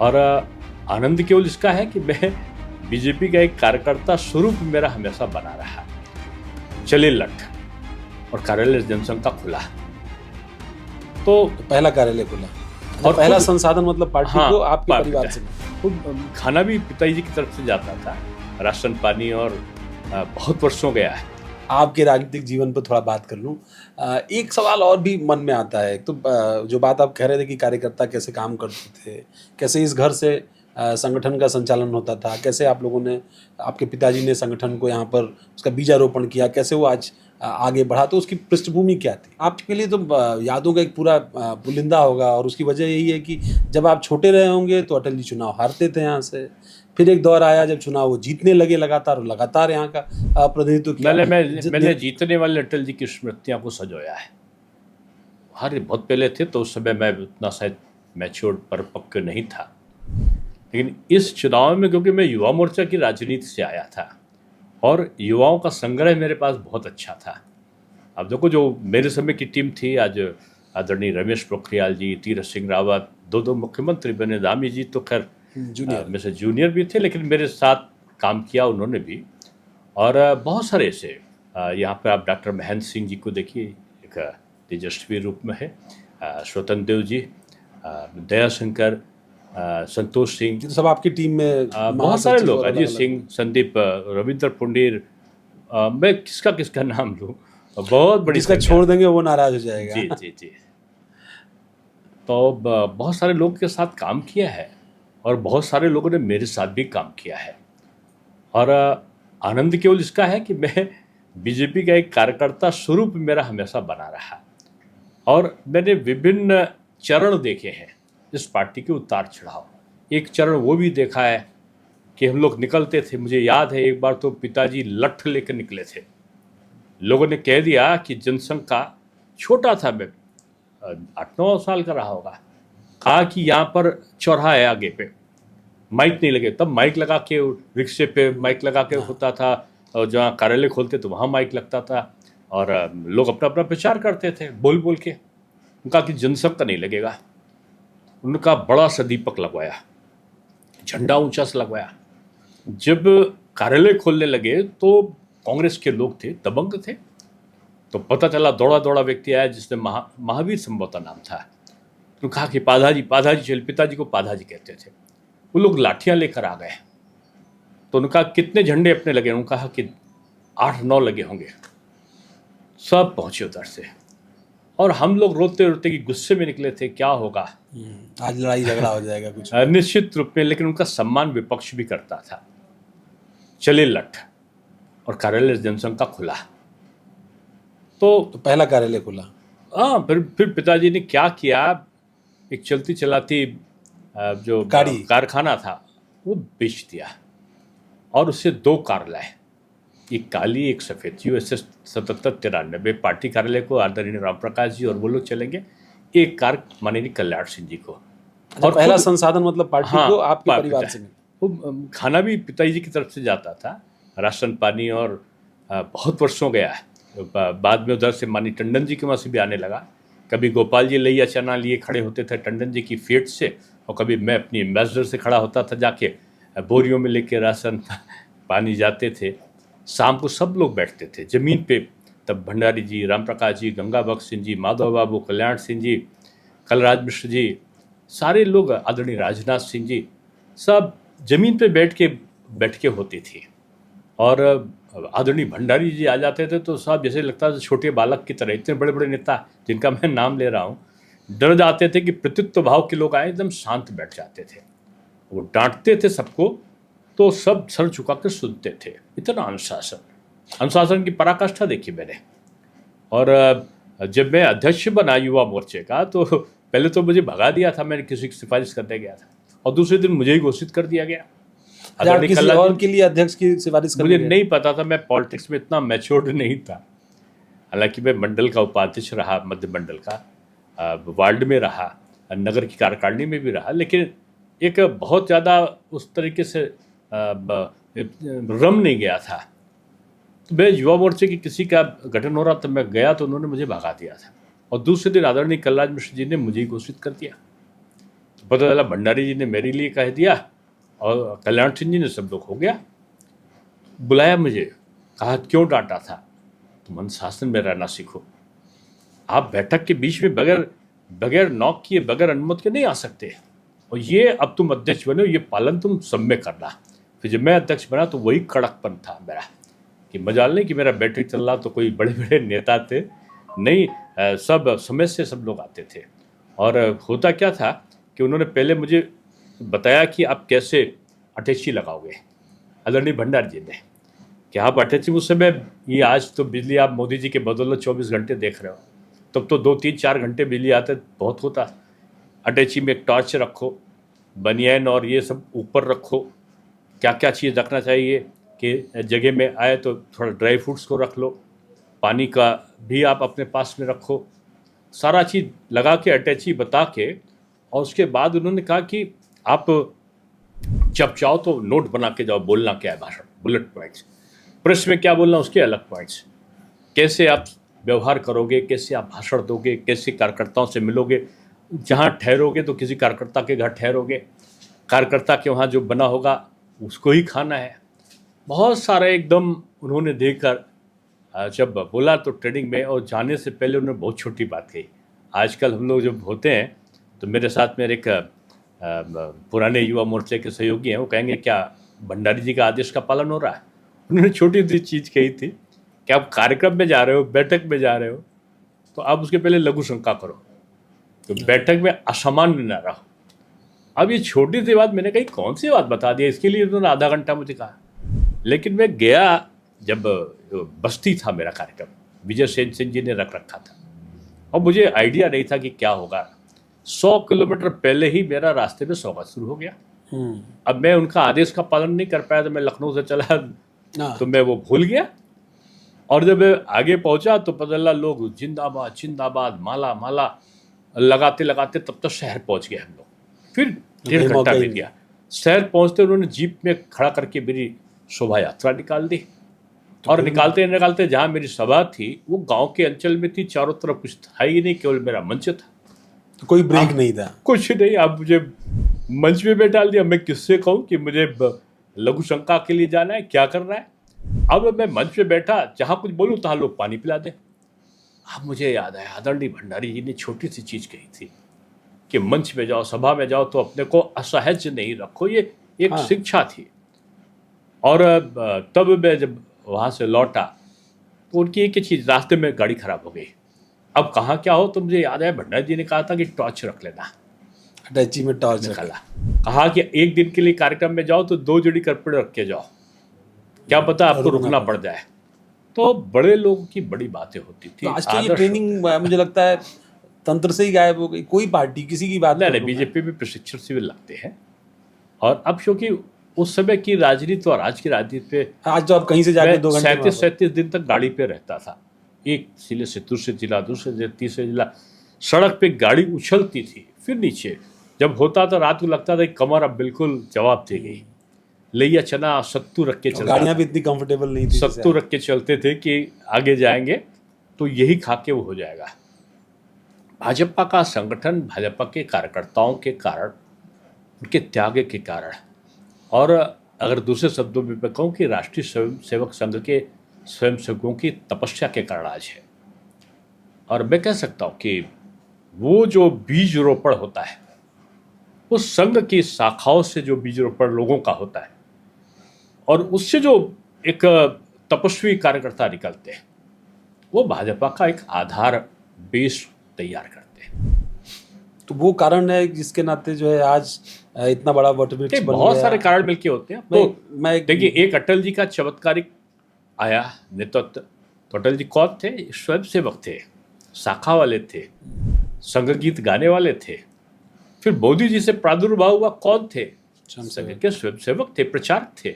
और आनंद केवल इसका है कि मैं बीजेपी का एक कार्यकर्ता स्वरूप मेरा हमेशा बना रहा। चले लठ और कार्यालय जनसंघ का खुला। तो पहला कार्यालय खुला और पहला खुद- संसाधन मतलब पार्टी हाँ, को आपके पार्टी परिवार का। से। खुद खाना भी पिताजी की तरफ से जाता था, राशन पानी, और बहुत वर्षों गया है। आपके राजनीतिक जीवन पर थोड़ा बात कर लूँ। एक सवाल और भी मन में आता है, तो जो बात आप कह रहे थे कि कार्यकर्ता कैसे काम करते थे, कैसे इस घर से संगठन का संचालन होता था, कैसे आप लोगों ने, आपके पिताजी ने संगठन को यहाँ पर उसका बीजारोपण किया, कैसे वो आज आगे बढ़ा, तो उसकी पृष्ठभूमि क्या थी आपके लिए? तो यादों का एक पूरा पुलिंदा होगा, और उसकी वजह यही है कि जब आप छोटे रहे होंगे तो अटल जी चुनाव हारते थे यहाँ से, फिर एक दौर आया जब चुनाव वो जीतने लगे लगातार, और लगातार यहाँ का प्रतिनिधित्व किया। मैंने जीतने वाले अटल जी की स्मृतियां को सजोया है। हर बहुत पहले थे तो उस समय मैं उतना शायद मैच्योर्ड परिपक्व नहीं था, लेकिन इस चुनाव में क्योंकि मैं युवा मोर्चा की राजनीति से आया था और युवाओं का संग्रह मेरे पास बहुत अच्छा था। अब देखो, जो मेरे समय की टीम थी, आज आदरणीय रमेश पोखरियाल जी, तीरथ सिंह रावत, दो मुख्यमंत्री बने। धामी जी तो खैर जूनियर में से जूनियर भी थे, लेकिन मेरे साथ काम किया उन्होंने भी। और बहुत सारे ऐसे, यहाँ पर आप डॉक्टर महेंद्र सिंह जी को देखिए, एक तेजस्वी रूप में है, स्वतंत्र देव जी, दयाशंकर, संतोष सिंह, तो सब आपकी टीम में बहुत सारे लोग, अजीत सिंह, संदीप, रविंद्र पुंडीर, मैं किसका किसका नाम लूँ, बहुत बड़ी जिसका छोड़ देंगे वो नाराज हो जाएगा। जी जी जी। तो बहुत सारे लोगों के साथ काम किया है, और बहुत सारे लोगों ने मेरे साथ भी काम किया है। और आनंद केवल इसका है कि मैं बीजेपी का एक कार्यकर्ता स्वरूप मेरा हमेशा बना रहा, और मैंने विभिन्न चरण देखे हैं इस पार्टी के उतार चढ़ाव। एक चरण वो भी देखा है कि हम लोग निकलते थे, मुझे याद है एक बार तो पिताजी लठ लेकर निकले थे। लोगों ने कह दिया कि जनसंघ का, छोटा था मैं, 8-9 साल का रहा होगा, कहा कि यहाँ पर चौराहा है आगे पे, माइक नहीं लगे। तब माइक लगा के, रिक्शे पे माइक लगा के होता था, और जहाँ कार्यालय खोलते तो वहाँ माइक लगता था, और लोग अपना अपना प्रचार करते थे बोल बोल के। उनका कि जनसंघ का नहीं लगेगा। उनका बड़ा सा दीपक लगवाया, झंडा ऊंचा सा लगवाया। जब कार्यालय खोलने लगे तो कांग्रेस के लोग थे, दबंग थे, तो पता चला दौड़ा दौड़ा व्यक्ति आया जिसने महावीर संभवतः नाम था। तो कहा कि पाधाजी पाधाजी चल, पिताजी को पाधाजी कहते थे। वो लोग लाठियां लेकर आ गए, तो उनका कितने झंडे अपने लगे, उन्होंने कहा कि 8-9 लगे होंगे। सब पहुंचे उधर से, और हम लोग रोते रोते कि गुस्से में निकले थे, क्या होगा, आज लड़ाई झगड़ा हो जाएगा कुछ। निश्चित रूप में। लेकिन उनका सम्मान विपक्ष भी करता था। चले लठ और कार्यालय जनसंघ का खुला। तो पहला कार्यालय खुला। हाँ, फिर पिताजी ने क्या किया, एक चलती चलाती जो कारखाना था वो बेच दिया, और उससे 2 कार लाए, एक काली एक सफ़ेद, USS 7793 पार्टी कार्यालय को आदरणीय राम प्रकाश जी और वो लोग चलेंगे, एक कार माननीय कल्याण सिंह जी को। और पहला संसाधन मतलब पार्टी को आपके परिवार से। वो खाना भी पिताजी की तरफ से जाता था, राशन पानी, और बहुत वर्षों गया है। बाद में उधर से माननीय टंडन जी के वहाँ से भी आने लगा। कभी गोपाल जी लैया चना लिए खड़े होते थे टंडन जी की फेट से, और कभी मैं अपनी एम्बेसडर से खड़ा होता था, जाके बोरियों में लेके राशन पानी जाते थे। शाम को सब लोग बैठते थे ज़मीन पे, तब भंडारी जी, राम प्रकाश जी, गंगा बख्श सिंह जी, माधव बाबू, कल्याण सिंह जी, कलराज मिश्र जी, सारे लोग, आदरणीय राजनाथ सिंह जी, सब ज़मीन पे बैठ के होती थी। और आदरणीय भंडारी जी आ जाते थे तो सब जैसे लगता था छोटे बालक की तरह। इतने बड़े बड़े नेता जिनका मैं नाम ले रहा हूँ डर जाते थे कि प्रतित्व भाव के लोग आए, एकदम शांत बैठ जाते थे। वो डांटते थे सबको तो सब सर झुका कर सुनते थे। इतना अनुशासन की पराकाष्ठा देखी मैंने। और जब मैं अध्यक्ष बना युवा मोर्चे का तो पहले तो मुझे भगा दिया था, मैंने किसी की सिफारिश करने गया था, और दूसरे दिन मुझे ही घोषित कर दिया गया। किसी और के लिए अध्यक्ष की सिफारिश मुझे नहीं पता था, मैं पॉलिटिक्स में इतना मैच्योर्ड नहीं था। हालांकि मैं मंडल का उपाध्यक्ष रहा, मध्य मंडल का, वार्ड में रहा, नगर की कार्यकारिणी में भी रहा, लेकिन एक बहुत ज़्यादा उस तरीके से रम नहीं गया था। तो मैं युवा मोर्चे की किसी का गठन हो रहा तब मैं गया तो उन्होंने मुझे भगा दिया था, और दूसरे दिन आदरणीय कलराज मिश्र जी ने मुझे ही घोषित कर दिया। पता चला भंडारी जी ने मेरे लिए कह दिया और कल्याण सिंह जी ने, सब लोग हो गया। बुलाया मुझे, कहा क्यों डांटा था, तुम अनुशासन में रहना सीखो। आप बैठक के बीच में बगैर बगैर नॉक किए, बगैर अनुमति के नहीं आ सकते, और ये अब तुम अध्यक्ष बने हो, ये पालन तुम सब में करना। फिर जब मैं अध्यक्ष बना तो वही कड़कपन था मेरा, कि मजाल नहीं कि मेरा बैठक चल रहा तो कोई बड़े बड़े नेता थे, नहीं, सब समय से सब लोग आते थे। और होता क्या था कि उन्होंने पहले मुझे बताया कि आप कैसे अटैची लगाओगे, आदरणीय भंडारी जी ने, कि आप अटैची, उस समय ये आज तो बिजली आप मोदी जी के बदौलत 24 घंटे देख रहे हो, तब तो 2-3-4 घंटे बिजली आते बहुत होता। अटैची में एक टॉर्च रखो, बनियान और ये सब ऊपर रखो, क्या क्या चीज़ रखना चाहिए कि जगह में आए तो थोड़ा ड्राई फ्रूट्स को रख लो, पानी का भी आप अपने पास में रखो, सारा चीज़ लगा के अटैची बता के। और उसके बाद उन्होंने कहा कि आप जब चाहो तो नोट बना के जाओ, बोलना क्या है भाषण, बुलेट पॉइंट्स, प्रेस में क्या बोलना उसके अलग पॉइंट्स, कैसे आप व्यवहार करोगे, कैसे आप भाषण दोगे, कैसे कार्यकर्ताओं से मिलोगे, जहाँ ठहरोगे तो किसी कार्यकर्ता के घर ठहरोगे, कार्यकर्ता के वहाँ जो बना होगा उसको ही खाना है। बहुत सारे एकदम उन्होंने देकर जब बोला तो ट्रेनिंग में, और जाने से पहले उन्होंने बहुत छोटी बात कही। आजकल हम लोग जब होते हैं तो मेरे साथ मेरे एक पुराने युवा मोर्चे के सहयोगी हैं, वो कहेंगे क्या भंडारी जी का आदेश का पालन हो रहा है। उन्होंने छोटी सी चीज़ कही थी कि आप कार्यक्रम में जा रहे हो, बैठक में जा रहे हो, तो आप उसके पहले लघु शंका करो, तो बैठक में असामान्य न रहो। अब ये छोटी सी बात मैंने कही, कौन सी बात बता दी, इसके लिए उन्होंने आधा घंटा मुझे कहा। लेकिन मैं गया, जब बस्ती था मेरा कार्यक्रम, विजय सेन सिंह जी ने रख रखा था, और मुझे आइडिया नहीं था कि क्या होगा। 100 किलोमीटर पहले ही मेरा रास्ते में स्वागत शुरू हो गया। अब मैं उनका आदेश का पालन नहीं कर पाया, तो मैं लखनऊ से चला तो मैं वो भूल गया। और जब मैं आगे पहुंचा तो पता चला लोग जिंदाबाद जिंदाबाद, माला माला लगाते लगाते तब तक शहर पहुंच गए हम लोग। फिर 1.5 घंटा बीत गया। शहर पहुंचते उन्होंने जीप में खड़ा करके मेरी शोभा यात्रा निकाल दी, और निकालते निकालते जहाँ मेरी सभा थी वो गांव के अंचल में थी, चारों तरफ कुछ था ही नहीं, केवल मेरा मंच था, तो कोई ब्रेक नहीं था, कुछ नहीं। अब मुझे मंच में बैठा दिया, मैं किससे कहूँ कि मुझे लघु शंका के लिए जाना है, क्या करना है। अब मैं मंच पे बैठा, जहाँ कुछ बोलूँ तहाँ लोग पानी पिला दें। अब मुझे याद आया, आदरणीय भंडारी जी ने छोटी सी चीज़ कही थी कि मंच में जाओ, सभा में जाओ तो अपने को असहज नहीं रखो, ये एक शिक्षा थी। और तब मैं जब वहाँ से लौटा तो उनकी एक ही चीज़, रास्ते में गाड़ी खराब हो गई। अब कहाँ क्या हो तो मुझे याद आया, भंडारी जी ने कहा था कि टॉर्च रख लेना, अटैची में टॉर्च निकाला। कहा कि एक दिन के लिए कार्यक्रम में जाओ तो 2 जोड़ी कपड़े रख के जाओ, क्या पता आपको रुकना पड़ जाए। तो बड़े लोगों की बड़ी बातें होती थी। तो आज तो ये ट्रेनिंग मुझे लगता है तंत्र से ही गायब हो गई। कोई पार्टी किसी की बात नहीं, बीजेपी में प्रशिक्षण शिविर लगते हैं, और अब क्योंकि उस समय की राजनीति और आज की राजनीति पे, आज तो आप कहीं से जाके 2 घंटे 37 दिन तक गाड़ी पे रहता था, एक जिले से दूसरे जिला, दूसरे जिले तीसरे जिला, सड़क पे गाड़ी उछलती थी। फिर नीचे जब होता था रात को लगता था कि कमर अब बिल्कुल जवाब दे गई, लैया चना सत्तू रख के चलता, गाड़ियाँ भी इतनी कंफर्टेबल नहीं थी, सत्तू रख के चलते थे कि आगे जाएंगे तो यही खा के वो हो जाएगा। भाजपा का संगठन, भाजपा के कार्यकर्ताओं के कारण, उनके त्याग के कारण, और अगर दूसरे शब्दों में मैं कहूँ कि राष्ट्रीय स्वयंसेवक संघ के स्वयंसेवकों की तपस्या के कारण आज है। और मैं कह सकता हूँ कि वो जो बीज रोपण होता है, उस संघ की शाखाओं से जो बीज रोपण लोगों का होता है, और उससे जो एक तपस्वी कार्यकर्ता निकलते हैं, वो भाजपा का एक आधार बेस तैयार करते हैं। तो वो कारण है जिसके नाते जो है आज इतना बड़ा वटवृक्ष बन गया। बहुत सारे कारण मिलके होते हैं। तो मैं देखिए, एक अटल जी का चमत्कारिक आया नेतृत्व। तो अटल जी कौन थे? स्वयंसेवक थे, शाखा वाले थे, संघ गीत गाने वाले थे। फिर मोदी जी से प्रादुर्भाव हुआ, कौन थे? संघ के स्वयंसेवक थे, प्रचारक थे।